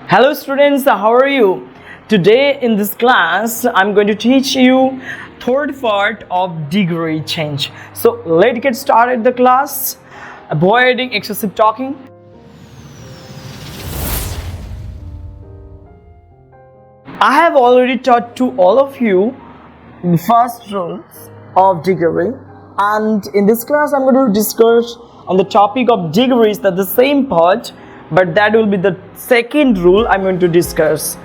Hello students, how are you? Today in this class, I'm going to teach you third part of degree change. So let's get started the class, avoiding excessive talking. I have already taught to all of you the first rules of degree, and in this class I'm going to discuss on the topic of degrees, that the same part, but that will be the second rule I'm going to discuss.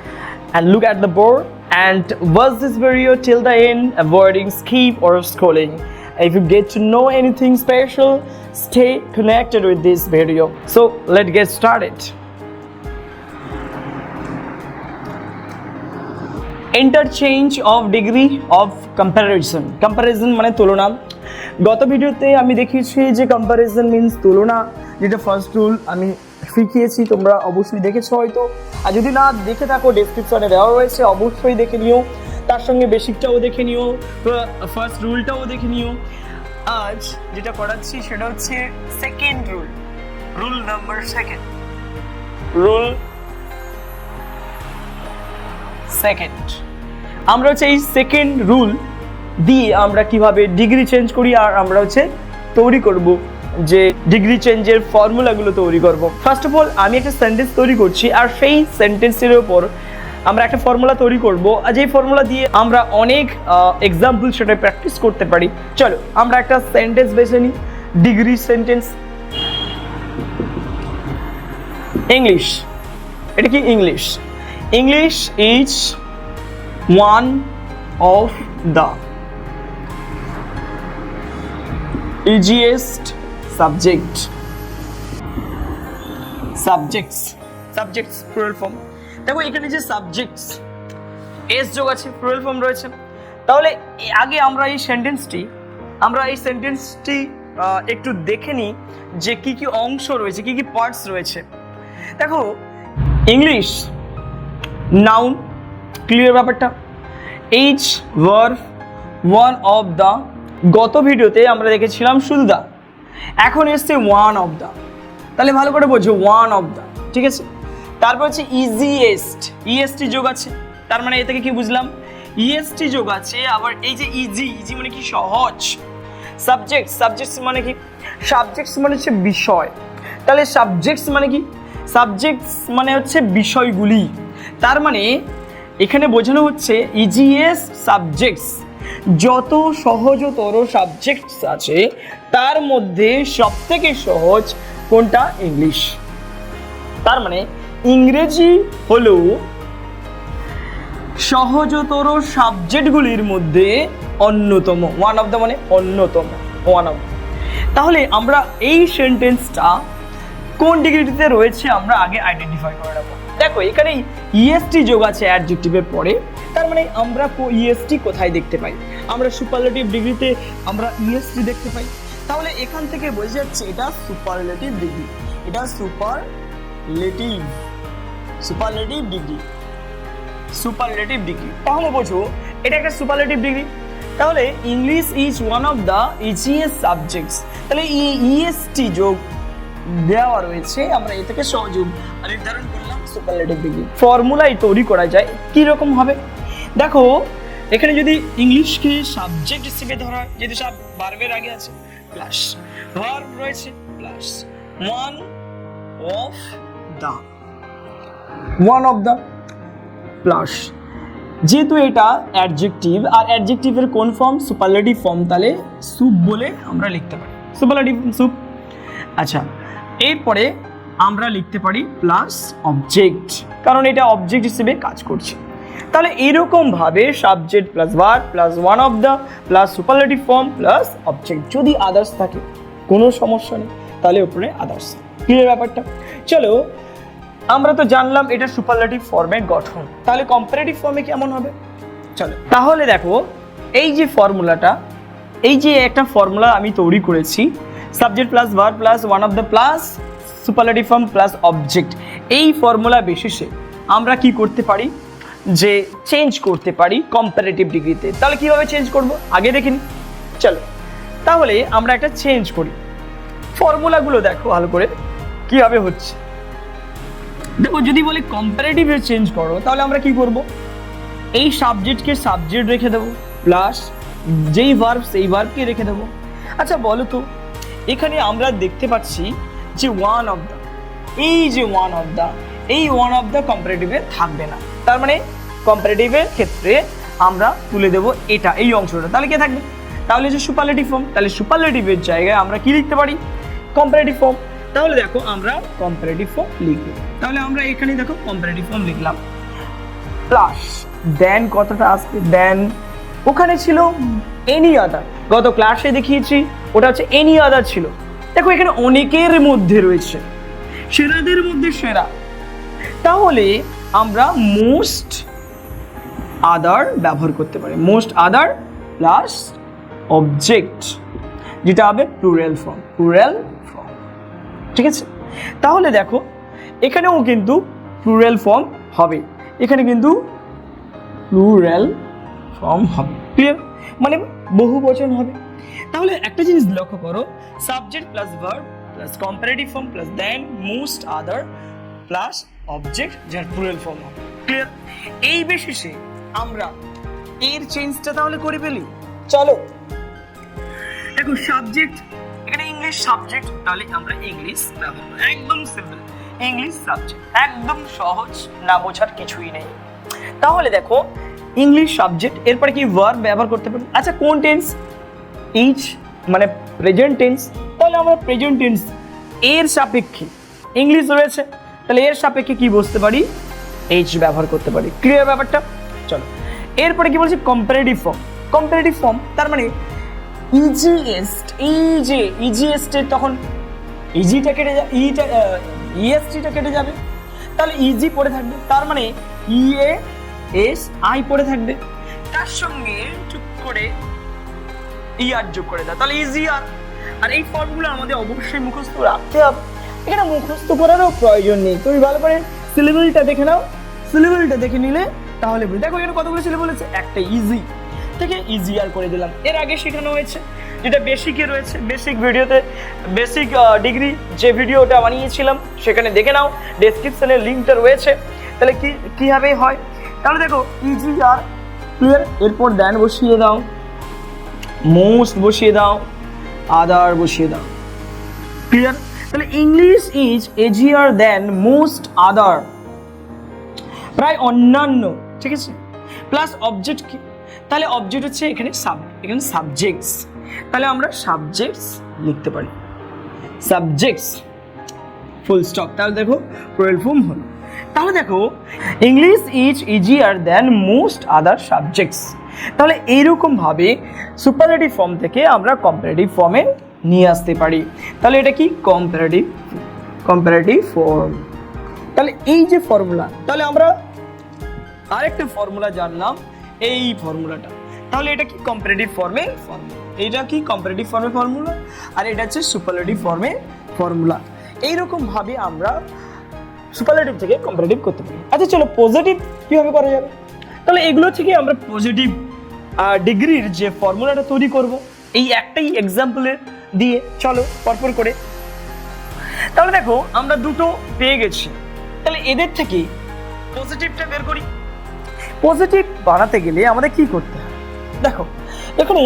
And look at the board and watch this video till the end, avoiding skip or scrolling. If you get to know anything special, stay connected with this video. So let's get started. Interchange of degree of comparison. Comparison মানে তুলনা। গত ভিডিওতে আমি দেখিয়েছি যে comparison means তুলনা, যেটা first rule আমি শিখিয়েছি, তোমরা অবশ্যই দেখেছো হয়তো। আর যদি না দেখে থাকো ডেসক্রিপশনে দেওয়া রয়েছে, অবশ্যই দেখে নিও, তার সঙ্গে বেসিকটাও দেখে নিও, ফার্স্ট রুলটাও দেখে নিও। আজ যেটা করাচ্ছি সেটা হচ্ছে second rule, rule number second, rule second. আমরা হচ্ছে এই সেকেন্ড রুল দিয়ে আমরা কিভাবে ডিগ্রি চেঞ্জ করি, আর আমরা হচ্ছে তৈরি করব যে ডিগ্রি চেঞ্জের ফর্মুলাগুলো তৈরি করব। ফার্স্ট অফ অল আমি একটা সেন্টেন্স তৈরি করছি, আর সেই সেন্টেন্সের উপর আমরা একটা ফর্মুলা তৈরি করব, আর যেই ফর্মুলা দিয়ে আমরা অনেক এক্সাম্পল সেটা প্র্যাকটিস করতে পারি। চলো আমরা একটা সেন্টেন্স বেছে নিই, ডিগ্রি সেন্টেন্স। ইংলিশ, এটা কি English? English is one of the easiest subjects plural form। দেখো এখানে যে সাবজেক্টস এস যোগ আছে, প্লুরাল ফর্ম রয়েছে। তাহলে আগে আমরা এই সেন্টেন্সটি একটু দেখে নিই যে কি কি অংশ রয়েছে, কি কি পার্টস রয়েছে। দেখো ইংলিশ নাউন, ক্লিয়ার ব্যাপারটা। H verb, one of the, গত ভিডিওতে আমরা দেখেছিলাম শুধু দা, এখন এসছে ওয়ান অফ দ্য। তাহলে ভালো করে বোঝো, ওয়ান অফ দ্য, ঠিক আছে। তারপর হচ্ছে ইজিয়েস্ট, ইএসটি যোগ আছে, তার মানে এ থেকে কি বুঝলাম, ইএসটি যোগ আছে। আবার এই যে ইজি মানে কি সহজ। সাবজেক্টস মানে কি, সাবজেক্টস মানে হচ্ছে বিষয়। তাহলে সাবজেক্টস মানে কি, সাবজেক্টস মানে হচ্ছে বিষয়গুলি। তার মানে এখানে বোঝানো হচ্ছে ইজিয়েস্ট সাবজেক্টস, যত সহজতর সাবজেক্টস আছে তার মধ্যে সবথেকে সহজ কোনটা? ইংলিশ। তার মানে ইংরেজি হলো সহজতর সাবজেক্টগুলির মধ্যে অন্যতম। ওয়ান অফ দ্য মানে অন্যতম, ওয়ান অফ। তাহলে আমরা এই সেন্টেন্সটা কোন ডিগ্রিতে রয়েছে আমরা আগে আইডেন্টিফাই করে নেব। দেখো এখানে ইএসটি যোগ আছে অ্যাডজেক্টিভের পরে, তার মানে আমরা ইএসটি কোথায় দেখতে পাই? আমরা সুপারলেটিভ ডিগ্রিতে আমরা ইএসটি দেখতে পাই। তাহলে এখান থেকে বোঝা যাচ্ছে এটা সুপারলেটিভ ডিগ্রি, এটা সুপারলেটিভ ডিগ্রি। তাহলে বোঝো এটা একটা সুপারলেটিভ ডিগ্রি। তাহলে English is one of the easiest subjects. তাহলে ইএসটি যোগ দেওয়া রয়েছে, আমরা এ থেকে সহযোগ নির্ধারণ করলাম সুপারলেটিভ ডিগ্রি। ফর্মুলাই তৈরি করা যায় কি রকম হবে? দেখো এখানে যদি ইংলিশকে সাবজেক্ট হিসেবে ধরা হয়, যেহেতু সব ভার্বের আগে আছে, প্লাস ভার্ব রয়েছে, plus one of the plus, যেহেতু এটা অ্যাডজেক্টিভ, আর অ্যাডজেক্টিভের কোন ফর্ম? সুপারলেটিভ ফর্ম, তাহলে সুপ বলে আমরা লিখতে পারি, সুপারলেটিভ সুপ। আচ্ছা, এরপরে আমরা লিখতে পারি প্লাস অবজেক্ট, কারণ এটা অবজেক্ট হিসেবে কাজ করছে। তাহলে এরকম ভাবে subject plus verb plus one of the plus superlative form plus object, যদি আদার্স থাকে কোনো সমস্যা নেই, তাহলে উপরে আদার্স। ক্লিয়ার ব্যাপারটা? চলো আমরা তো জানলাম এটা সুপারলেটিভ ফর্মের গঠন, তাহলে কম্পারেটিভ ফর্মে কেমন হবে? চলো তাহলে দেখো এই যে ফর্মুলাটা, এই যে একটা ফর্মুলা আমি তৈরি করেছি, subject plus verb plus one of the plus superlative form plus object, এই ফর্মুলা বেসিসে আমরা কি করতে পারি, যে চেঞ্জ করতে পারি কম্পারেটিভ ডিগ্রিতে। তাহলে কিভাবে চেঞ্জ করব আগে দেখিনি। চলো তাহলে আমরা একটা চেঞ্জ করি, ফর্মুলাগুলো দেখো ভালো করে কিভাবে হচ্ছে। দেখো যদি বলি কম্পারেটিভে চেঞ্জ করো তাহলে আমরা কি করব, এই সাবজেক্টকে সাবজেক্ট রেখে দেবো প্লাস যেই ভার্ব সেই ভার্বকে রেখে দেবো। আচ্ছা বলো তো এখানে আমরা দেখতে পাচ্ছি যে ওয়ান অফ দ্য, এই যে ওয়ান অফ দ্য কম্পারেটিভে থাকবে না, তার মানে কম্পারেটিভের ক্ষেত্রে আমরা তুলে দেবো এটা, এই অংশটা, তাহলে কে থাকবে, তাহলে যে সুপারলেটিভ ফর্ম, তাহলে সুপারলেটিভের জায়গায় আমরা কি লিখতে পারি, কম্পারেটিভ ফর্ম। তাহলে দেখো আমরা কম্পারেটিভ ফর্ম লিখব, তাহলে আমরা এখানে দেখো কম্পারেটিভ ফর্ম লিখলাম প্লাস দেন কতটা আসবে, দেন ওখানে ছিল এনি আদার, গত ক্লাসে দেখিয়েছি ওটা হচ্ছে এনি আদার ছিল। দেখো এখানে অনেকের মধ্যে রয়েছে, সেরাদের মধ্যে সেরা, তাহলে আমরা মোস্ট আদার ব্যবহার করতে পারি, মোস্ট আদার প্লাস অবজেক্ট, যেটা হবে প্লুরাল ফর্ম, ঠিক আছে। তাহলে দেখো এখানেও কিন্তু প্লুরাল ফর্ম হবে, এখানে কিন্তু প্লুরাল ফর্ম হবে, ক্লিয়ার, মানে বহু বচন হবে। তাহলে একটা জিনিস লক্ষ্য করো, subject plus verb plus comparative form plus than most other plus object, যার প্লুরাল ফর্ম হবে, ক্লিয়ার। এই বেসিসে আমরা এর চেঞ্জটা তাহলে করে ফেলি, চলো। দেখো সাবজেক্ট, এখানে ইংলিশ সাবজেক্ট, তাহলে আমরা ইংলিশ ব্যবহার করব, একদম সিম্পল, ইংলিশ সাবজেক্ট, একদম সহজ, না বোঝার কিছুই নেই। তাহলে দেখো ইংলিশ সাবজেক্ট, এরপরে কি ভার্ব ব্যবহার করতে পারি। আচ্ছা কোন টেন্স, ইচ মানে প্রেজেন্ট টেন্স, তাহলে আমরা প্রেজেন্ট টেন্স এর সাপেক্ষে ইংলিশ রয়েছে, তাহলে এর সাপেক্ষে কি বসতে পারি, এইচ ব্যবহার করতে পারি, ক্লিয়ার ব্যাপারটা। চলো এরপরে কি বলছি, কম্পারেটিভ ফর্ম, তার মানে ইজিএস্ট, এই যে ইজিএস্ট এর তখন ইজিটা কেটে যাবে, ইএসটিটা কেটে যাবে, তাহলে ইজি পড়ে থাকবে, তার মানে ইএ এস আই পড়ে থাকবে, তার সঙ্গে যোগ করে ইয়ার যোগ করে দাও, তাহলে ইজিয়ার। আর এই ফর্মগুলো আমাদের অবশ্যই মুখস্থ রাখতে হবে, এখানে মুখস্থ করারও প্রয়োজন নেই, তুমি ভালো করে সিলেবলটা দেখে নাও, সিলেবলটা দেখে নিলে তাহলে দেখো এখানে কতগুলো সিলেবল আছে, একটা ইজি থেকে ইজিয়ার করে দিলাম, এর আগে শেখানো হয়েছে যেটা বেসিকে রয়েছে, বেসিক ভিডিওতে, বেসিক ডিগ্রি যে ভিডিওটা বানিয়েছিলাম সেখানে দেখে নাও, ডেসক্রিপশনে লিঙ্কটা রয়েছে, তাহলে কিভাবে হয়। তাহলে দেখো ইজিআর, ক্লিয়ার, এরপর দেন বসিয়ে দাও, মোস্ট বসিয়ে দাও, আদার বসিয়ে দাও, ক্লিয়ার। তাহলে English is easier than most other, প্রায় অন্যান্য, ঠিক আছে, প্লাস অবজেক্ট কি, তাহলে অবজেক্ট হচ্ছে এখানে সাবজেক্টস, তাহলে আমরা সাবজেক্টস লিখতে পারি, সাবজেক্টস ফুল স্টপ। তাহলে দেখো প্লুরাল ফর্ম হলো। তাহলে দেখো English is easier than most other subjects, তাহলে এইরকম ভাবে সুপারলেটিভ ফর্ম থেকে আমরা কম্পারেটিভ ফর্মে নিয়ে আসতে পারি। তাহলে এটা কি কম্পারেটিভ ফর্ম। তাহলে এই যে ফর্মুলা, তাহলে আমরা আরেকটা ফর্মুলা জানলাম, এই ফর্মুলাটা, তাহলে এটা কি কম্পারেটিভ ফর্মের ফর্মুলা, এটা কি কম্পারেটিভ ফর্মের ফর্মুলা, আর এটা হচ্ছে সুপারলেটিভ ফর্মের ফর্মুলা। এইরকম ভাবে আমরা সুপারলেটিভ থেকে কম্পারেটিভ করতে পারি। আচ্ছা চলো পজিটিভ কিভাবে করা যাবে, তাহলে এগুলো থেকে আমরা পজিটিভ ডিগ্রির যে ফর্মুলাটা তৈরি করব এই একটাই এক্সাম্পলের দিয়ে, চলো পরপর করে। তাহলে দেখো আমরা দুটো পেয়ে গেছি, তাহলে এদের থেকে পজিটিভটা বের করি। পজিটিভ বানাতে গেলে আমাদের কি করতে হবে, দেখো এখানে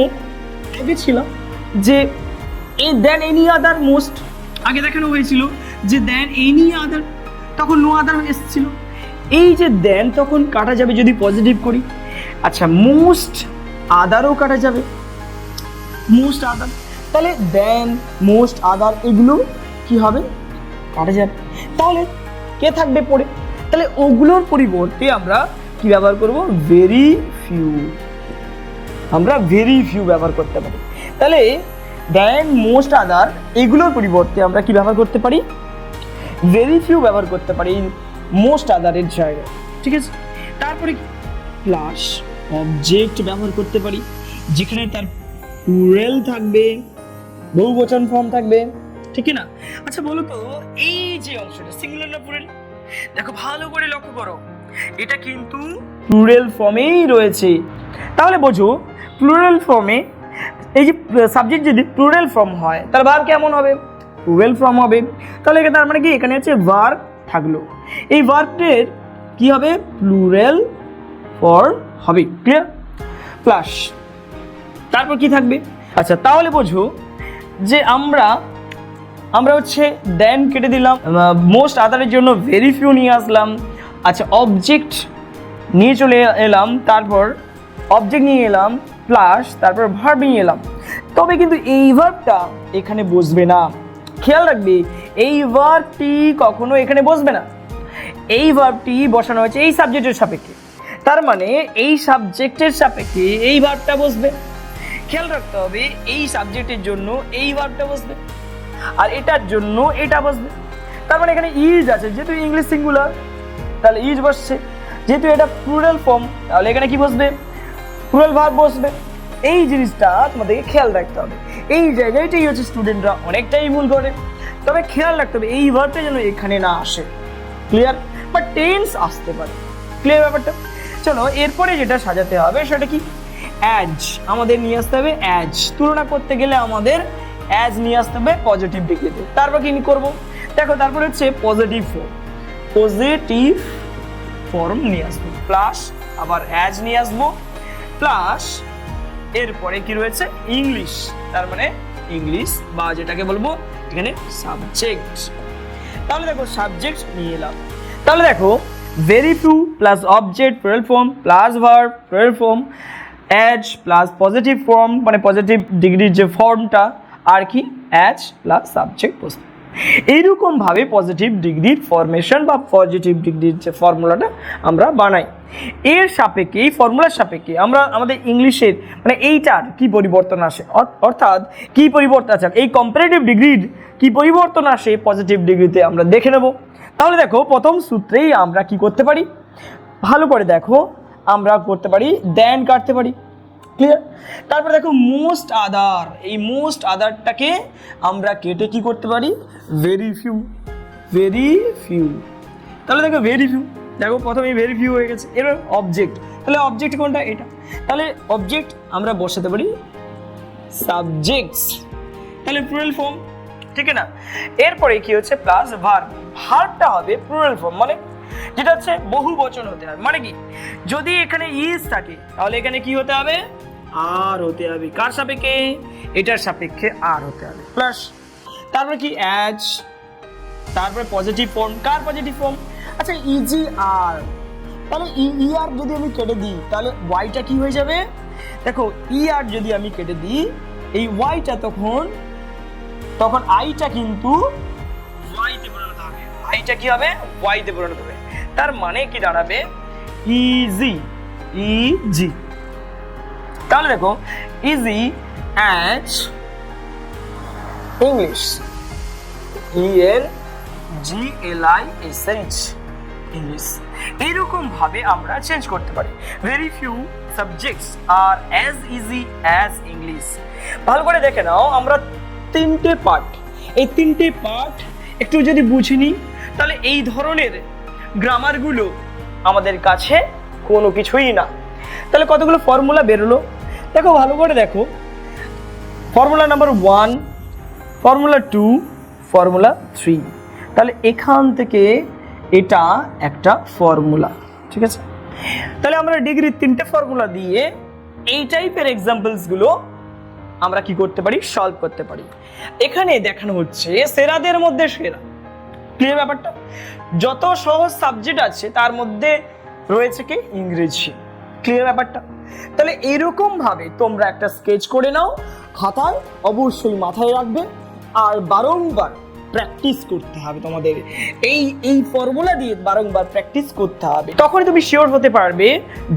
ভেবেছিলাম যে এই দেন এনি আদার মোস্ট, আগে দেখানো হয়েছিল যে দেন এনি আদার, তখন নো আদার এসেছিল, এই যে দেন তখন কাটা যাবে যদি পজিটিভ করি। আচ্ছা মোস্ট আদারও কাটা যাবে, মোস্ট আদার, তাহলে দেন মোস্ট আদার এগুলো কি হবে, কাটা যাবে, তাহলে কে থাকবে পড়ে, তাহলে ওগুলোর পরিবর্তে আমরা কি ব্যবহার করব, ভেরি ফিউ, আমরা ভেরি ফিউ ব্যবহার করতে পারি। তাহলে দেন মোস্ট আদার এগুলোর পরিবর্তে আমরা কি ব্যবহার করতে পারি, ভেরি ফিউ ব্যবহার করতে পারি মোস্ট আদারের জায়গায়, ঠিক আছে। তারপরে প্লাস অবজেক্ট ব্যবহার করতে পারি, যেখানে তার প্লুরাল থাকবে, বহুবচন ফর্ম থাকবে, ঠিক না। আচ্ছা বলো তো এই যে অংশটা সিঙ্গুলার না প্লুরাল, দেখো ভালো করে লক্ষ্য করো, এটা কিন্তু প্লুরাল ফর্মেই রয়েছে, তাহলে বোঝো প্লুরাল ফর্মে এই যে সাবজেক্ট যদি প্লুরাল ফর্ম হয় তাহলে ভার্ব কেমন হবে, প্লুরাল ফর্ম হবে। তাহলে তার মানে কি এখানে হচ্ছে ভার্ব থাকলো, এই ভার্বটির কি হবে, প্লুরাল ফর্ম হবে, ক্লিয়ার। প্লাস তারপর কি থাকবে, আচ্ছা তাহলে বোঝো যে আমরা হচ্ছে দেন কেটে দিলাম, মোস্ট আদারের জন্য ভেরি ফিউ নিয়ে আসলাম, আচ্ছা অবজেক্ট নিয়ে চলে এলাম, তারপর অবজেক্ট নিয়ে এলাম, প্লাস তারপর ভার্ব নিয়ে এলাম। তবে কিন্তু এই ভার্বটা এখানে বসবে না, খেয়াল রাখবে এই ভার্বটি কখনো এখানে বসবে না। এই ভার্বটি বসানো হয়েছে এই সাবজেক্টের সাপেক্ষে, তার মানে এই সাবজেক্টের সাপেক্ষে এই ভার্বটা বসবে। খেয়াল রাখতে হবে এই সাবজেক্টের জন্য এই ভার্বটা বসবে, আর এটার জন্য এটা বসবে। তার মানে এখানে ইজ আছে, যেহেতু ইংলিশ সিঙ্গুলার তাহলে ইজ বসছে, যেহেতু এটা প্লুরাল ফর্ম তাহলে এখানে কি বসবে, প্লুরাল ভার্ব বসবে। এই জিনিসটা তোমাদেরকে খেয়াল রাখতে হবে, এই জায়গাটাই হচ্ছে স্টুডেন্টরা অনেকটাই ভুল করে। তবে খেয়াল রাখতে হবে এই ভার্বটা যেন এখানে না আসে, ক্লিয়ার, বা টেন্স আসতে পারে, ক্লিয়ার ব্যাপারটা। চলো এরপরে যেটা সাজাতে হবে সেটা কি, অ্যাজ আমাদের নিয়ে আসতে হবে, অ্যাজ তুলনা করতে গেলে আমাদের অ্যাজ নিয়ে আসতে হবে পজিটিভ ডিগ্রিতে। তারপর কি করবো দেখো, তারপর হচ্ছে পজিটিভ ফর্ম নিয়ে আসবো, প্লাস আবার অ্যাজ নিয়ে আসবো, প্লাস এরপরে কি রয়েছে ইংলিশ, তার মানে ইংলিশ বা যেটাকে বলবো এখানে সাবজেক্ট। তাহলে দেখো সাবজেক্ট নিয়ে এলাম, তাহলে দেখো very few plus object plural form plus verb plural form, as plus positive form মানে পজিটিভ ডিগ্রির যে ফর্মটা, আর কি অ্যাজ প্লাস সাবজেক্ট বসবে। এইরকমভাবে পজিটিভ ডিগ্রির ফরমেশন বা পজিটিভ ডিগ্রির যে ফর্মুলাটা আমরা বানাই। এর সাপেক্ষে এই ফর্মুলার সাপেক্ষে আমরা আমাদের ইংলিশের মানে এইটার কি পরিবর্তন আসে, অর্থাৎ কি পরিবর্তন আছে এই কম্পারেটিভ ডিগ্রির কি পরিবর্তন আসে পজিটিভ ডিগ্রিতে আমরা দেখে নেব। তাহলে দেখো প্রথম সূত্রেই আমরা কি করতে পারি, ভালো করে দেখো, আমরা করতে পারি দেন কাটতে পারি, ক্লিয়ার। তারপর দেখো মোস্ট আদার, এই মোস্ট আদারটাকে আমরা কেটে কি করতে পারি, ভেরি ফিউ। তাহলে দেখো ভেরি ফিউ, দেখো প্রথমে ভেরি ফিউ হয়ে গেছে। এবার অবজেক্ট, তাহলে অবজেক্ট কোনটা, এটা, তাহলে অবজেক্ট আমরা বসাতে পারি সাবজেক্টস, তাহলে প্লুরাল ফর্ম, ঠিক না। এরপরে কি হচ্ছে প্লাস ভার্ব, ভার্বটা হবে প্লুরাল ফর্ম মানে যেটা হচ্ছে বহু বচন হতে হবে। মানে কি যদি এখানে ইজ থাকে তাহলে এখানে কি হতে হবে, আর হতে হবে, কার সাপেক্ষে, এটার সাপেক্ষে আর হতে হবে, প্লাস তারপরে কি অ্যাজ, তারপরে পজিটিভ ফর্ম, কার পজিটিভ ফর্ম, আচ্ছা ইজি আর, তাহলে ই আর যদি আমি কেটে দিই তাহলে ওয়াইটা কি হয়ে যাবে, দেখো ই আর যদি আমি কেটে দিই এই ওয়াইটা তখন আইটা কিন্তু ওয়াইতে পরিণত হবে, আইটা কি হবে ওয়াইতে পরিণত হবে, তার মানে কি দাঁড়াবে ইজি, তাহলে দেখো easy as English, ELGLISH English. এইরকম ভাবে আমরা চেঞ্জ করতে পারি। ভেরি ফিউ সাবজেক্টস আর অ্যাজ ইজি অ্যাজ ইংলিশ। ভালো করে দেখে নাও, আমরা তিনটে পার্ট, এই তিনটে পার্ট একটু যদি বুঝে নিই তাহলে এই ধরনের গ্রামারগুলো আমাদের কাছে কোনো কিছুই না। তাহলে কতগুলো ফর্মুলা বেরোলো দেখো, ভালো করে দেখো, ফর্মুলা নাম্বার 1, ফর্মুলা 2, ফর্মুলা 3। তাহলে এখান থেকে এটা একটা ফর্মুলা, ঠিক আছে। তাহলে আমরা ডিগ্রির তিনটে ফর্মুলা দিয়ে এই টাইপের এক্সাম্পলসগুলো আমরা কি করতে পারি, সলভ করতে পারি। এখানে দেখানো হচ্ছে সেরাদের মধ্যে সেরা, ক্লিয়ার ব্যাপারটা। যত সহজ সাবজেক্ট আছে তার মধ্যে রয়েছে কি ইংরেজি, ক্লিয়ার ব্যাপারটা। তাহলে এরকম ভাবে তোমরা একটা স্কেচ করে নাও, খাতায় অবশ্যই মাথায় রাখবে, আর বারংবার প্র্যাকটিস করতে হবে তোমাদের। এই ফর্মুলা দিয়ে বারংবার প্র্যাকটিস করতে হবে, তখনই তুমি শিওর হতে পারবে।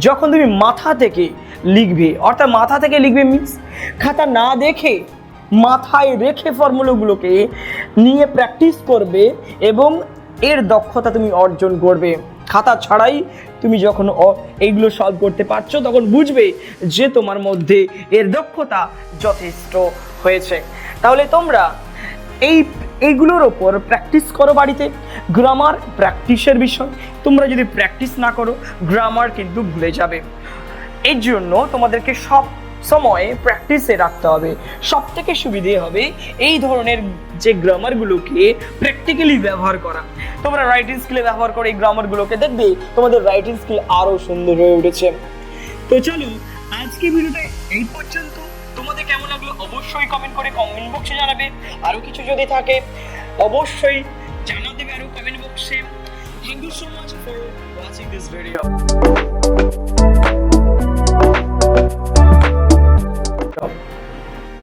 যখন তুমি মাথা থেকে লিখবে, অর্থাৎ মাথা থেকে লিখবে মিন্স খাতা না দেখে মাথায় রেখে ফর্মুলাগুলোকে নিয়ে প্র্যাকটিস করবে এবং এর দক্ষতা তুমি অর্জন করবে। খাতা ছাড়াই তুমি যখন এইগুলো সলভ করতে পারছো তখন বুঝবে যে তোমার মধ্যে এর দক্ষতা যথেষ্ট হয়েছে। তাহলে তোমরা এইগুলোর ওপর প্র্যাকটিস করো বাড়িতে। গ্রামার প্র্যাকটিসের বিষয়, তোমরা যদি প্র্যাকটিস না করো গ্রামার কিন্তু ভুলে যাবে। এই জন্য তোমাদেরকে সব সময় প্র্যাকটিসে রাখতে হবে। সব থেকে সুবিধে হবে এই ধরনের যে গ্রামারগুলোকে প্র্যাকটিক্যালি ব্যবহার করা। তোমরা রাইটিং স্কিলে ব্যবহার করে এই গ্রামারগুলোকে দেখবে তোমাদের রাইটিং স্কিল আরো সুন্দর হয়ে উঠেছে। তো চলো আজকে ভিডিওটা এই পর্যন্ত। তোমাদের কেমন লাগলো অবশ্যই কমেন্ট করে কমেন্ট বক্সে জানাবে। আরো কিছু যদি থাকে অবশ্যই জানাতে পারো কমেন্ট বক্সে। Thank you so much for watching this video.